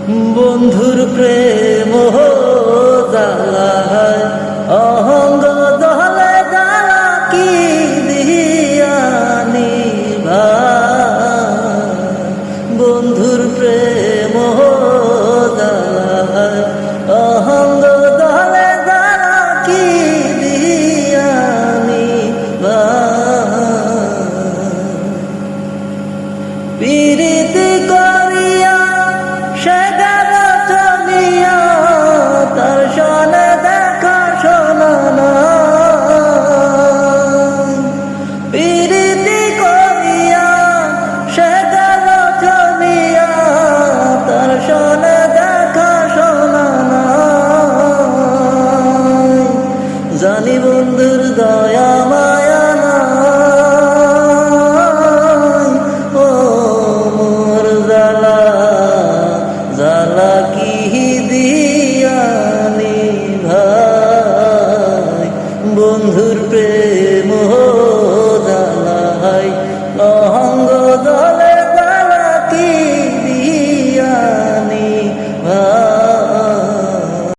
বন্ধুর প্রেম জ্বালায় অহঙ্গ দলে জ্বালা কি দিয়ানি ভাই। বন্ধুর প্রেম জ্বালায় অহঙ্গ দলে জ্বালা কি দিয়ানি ভাই। প্রীতি করিয়া সে গেল চলিয়া, তার সনে দেখা শোনা নাই। প্রীতি করিয়া সে গেল চলিয়া, তার সনে দেখা শোনা নাই। জানি বন্ধুর দয়া মায়া নাই, ও মোর জ্বালা জ্বালা